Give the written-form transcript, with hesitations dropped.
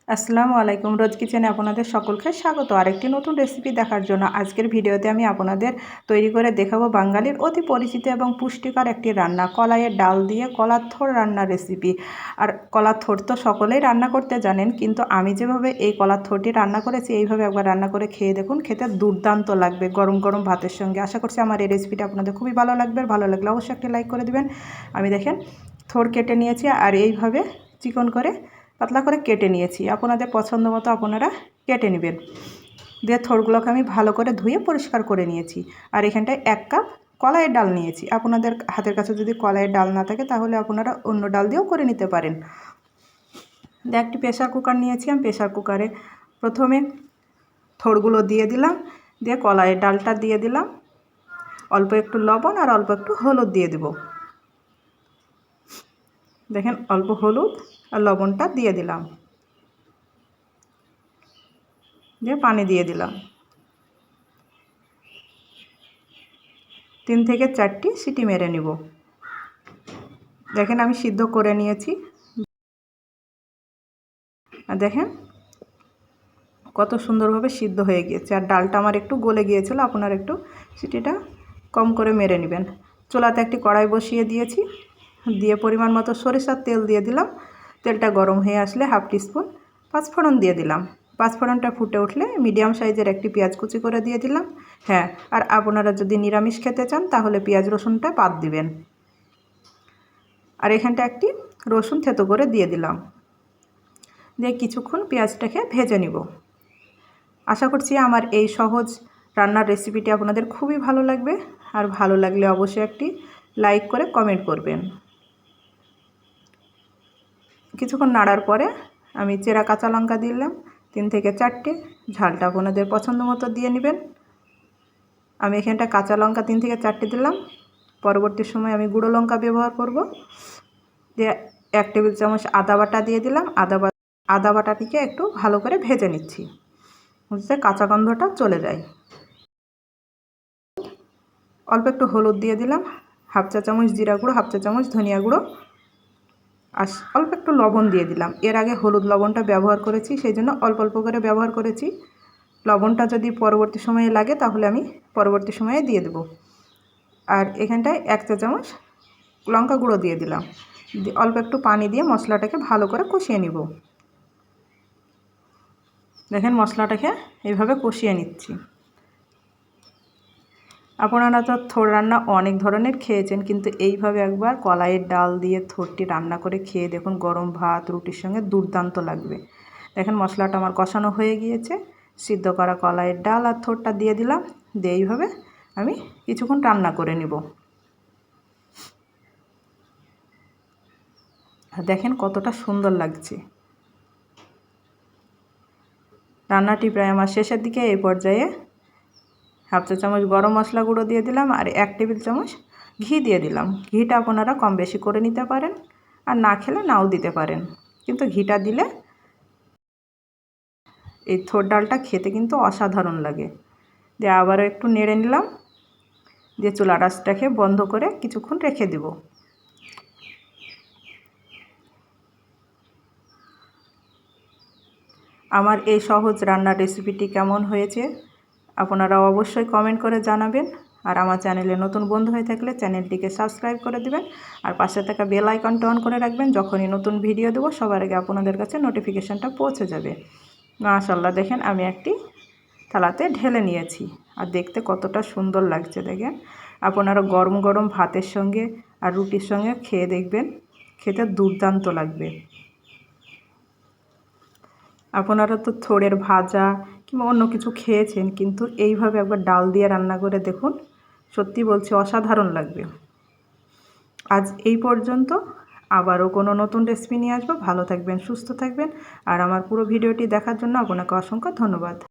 আসসালামু আলাইকুম। রোজ কিচেনে আপনাদের সকলকে স্বাগত আরেকটি নতুন রেসিপি দেখার জন্য। আজকের ভিডিওতে আমি আপনাদের তৈরি করে দেখাবো বাঙালির অতি পরিচিত এবং পুষ্টিকর একটি রান্না, কলাইয়ের ডাল দিয়ে কলার থোড় রান্নার রেসিপি। আর কলার থোড় তো সকলেই রান্না করতে জানেন, কিন্তু আমি যেভাবে এই কলার থোড়টি রান্না করেছি এইভাবে একবার রান্না করে খেয়ে দেখুন, খেতে দুর্দান্ত লাগবে গরম গরম ভাতের সঙ্গে। আশা করছি আমার এই রেসিপিটা আপনাদের খুবই ভালো লাগবে। ভালো লাগলে অবশ্যই একটি লাইক করে দিবেন। আমি দেখেন থোড় কেটে নিয়েছি আর এইভাবে চিকন করে পাতলা করে কেটে নিয়েছি। আপনাদের পছন্দ মতো আপনারা কেটে নেবেন। দিয়ে থোড়গুলোকে আমি ভালো করে ধুয়ে পরিষ্কার করে নিয়েছি। আর এখানটায় 1 কাপ কলাইয়ের ডাল নিয়েছি। আপনাদের হাতের কাছে যদি কলাইয়ের ডাল না থাকে তাহলে আপনারা অন্য ডাল দিয়েও করে নিতে পারেন। দিয়ে একটি প্রেসার কুকার নিয়েছি। আমি প্রেসার কুকারে প্রথমে থোড়গুলো দিয়ে দিলাম, দিয়ে কলাইয়ের ডালটা দিয়ে দিলাম, অল্প একটু লবণ আর অল্প একটু হলুদ দিয়ে দেব। দেখেন অল্প হলুদ আর লবণটা দিয়ে দিলাম, দিয়ে পানি দিয়ে দিলাম। 3 থেকে 4টি সিটি মেরে নিব। দেখেন আমি সিদ্ধ করে নিয়েছি। আর দেখেন কত সুন্দরভাবে সিদ্ধ হয়ে গিয়েছে। আর ডালটা আমার একটু গলে গিয়েছিল, আপনারা একটু সিটিটা কম করে মেরে নেবেন। চুলাতে একটি কড়াই বসিয়ে দিয়েছি, দিয়ে পরিমাণ মতো সরিষার তেল দিয়ে দিলাম। তেলটা গরম হয়ে আসলে 1/2 টিস্পুন পাঁচফোড়ন দিয়ে দিলাম। পাঁচফোড়নটা ফুটে উঠলে মিডিয়াম সাইজের একটি পেঁয়াজ কুচি করে দিয়ে দিলাম। হ্যাঁ, আর আপনারা যদি নিরামিষ খেতে চান তাহলে পেঁয়াজ রসুনটা বাদ দিবেন। আর এখানটা একটি রসুন থেতো করে দিয়ে দিলাম। দিয়ে কিছুক্ষণ পেঁয়াজটাকে ভেজে নিব। আশা করছি আমার এই সহজ রান্নার রেসিপিটি আপনাদের খুবই ভালো লাগবে। আর ভালো লাগলে অবশ্যই একটি লাইক করে কমেন্ট করবেন। কিছুক্ষণ নাড়ার পরে আমি চেরা কাঁচা লঙ্কা দিলাম 3 থেকে 4টে। ঝালটা আপনাদের পছন্দ মতো দিয়ে নেবেন। আমি এখানটা কাঁচা লঙ্কা 3 থেকে 4টে দিলাম। পরবর্তী সময় আমি গুঁড়ো লঙ্কা ব্যবহার করব। দিয়ে 1 টেবিল চামচ আদা বাটা দিয়ে দিলাম। আদা বাটাটিকে একটু ভালো করে ভেজে নিচ্ছি, বুঝতে কাঁচা গন্ধটা চলে যায়। অল্প একটু হলুদ দিয়ে দিলাম, 1/2 চা চামচ জিরা গুঁড়ো, 1/2 চা চামচ ধনিয়া গুঁড়ো, আর অল্প একটু লবণ দিয়ে দিলাম। এর আগে হলুদ লবণটা ব্যবহার করেছি, সেই জন্য অল্প অল্প করে ব্যবহার করেছি। লবণটা যদি পরবর্তী সময়ে লাগে তাহলে আমি পরবর্তী সময়ে দিয়ে দেব। আর এখানটায় 1 চা চামচ লঙ্কা গুঁড়ো দিয়ে দিলাম। অল্প একটু পানি দিয়ে মশলাটাকে ভালো করে কষিয়ে নিব। দেখেন মশলাটাকে এইভাবে কষিয়ে নিচ্ছি। আপনারা তো থোড় রান্না অনেক ধরনের খেয়েছেন, কিন্তু এইভাবে একবার কলাইয়ের ডাল দিয়ে থোড়টি রান্না করে খেয়ে দেখুন, গরম ভাত রুটির সঙ্গে দুর্দান্ত লাগবে। দেখেন মশলাটা আমার কষানো হয়ে গিয়েছে। সিদ্ধ করা কলাইয়ের ডাল আর থোড়টা দিয়ে দিলাম। দিয়ে এইভাবে আমি কিছুক্ষণ রান্না করে নিব। দেখেন কতটা সুন্দর লাগছে। রান্নাটি প্রায় আমার শেষের দিকে। এই পর্যায়ে 1/2 চা চামচ গরম মশলা গুঁড়ো দিয়ে দিলাম আর 1 টেবিল চামচ ঘি দিয়ে দিলাম। ঘিটা আপনারা কম বেশি করে নিতে পারেন, আর না খেলে নাও দিতে পারেন, কিন্তু ঘিটা দিলে এই থোড় ডালটা খেতে কিন্তু অসাধারণ লাগে। দিয়ে আবারও একটু নেড়ে নিলাম, দিয়ে চুলার আঁচটাকে বন্ধ করে কিছুক্ষণ রেখে দেব। আমার এই সহজ রান্নার রেসিপিটি কেমন হয়েছে আপনারা অবশ্যই কমেন্ট করে জানাবেন। আর আমার চ্যানেলে নতুন বন্ধু হয়ে থাকলে চ্যানেলটিকে সাবস্ক্রাইব করে দিবেন, আর পাশে থাকা বেল আইকনটা অন করে রাখবেন। যখনই নতুন ভিডিও দেবো সবার আগে আপনাদের কাছে নোটিফিকেশানটা পৌঁছে যাবে। মাশাআল্লাহ, দেখেন আমি একটি থালাতে ঢেলে নিয়েছি, আর দেখতে কতটা সুন্দর লাগছে। দেখেন আপনারা গরম গরম ভাতের সঙ্গে আর রুটির সঙ্গে খেয়ে দেখবেন, খেতে দুর্দান্ত লাগবে। আপনারা তো থোড়ের ভাজা কিংবা অন্য কিছু খেয়েছেন, কিন্তু এইভাবে একবার ডাল দিয়ে রান্না করে দেখুন, সত্যি বলছি অসাধারণ লাগবে। আজ এই পর্যন্ত, আবারও কোনো নতুন রেসিপি নিয়ে আসবো। ভালো থাকবেন, সুস্থ থাকবেন, আর আমার পুরো ভিডিওটি দেখার জন্য আপনাকে অসংখ্য ধন্যবাদ।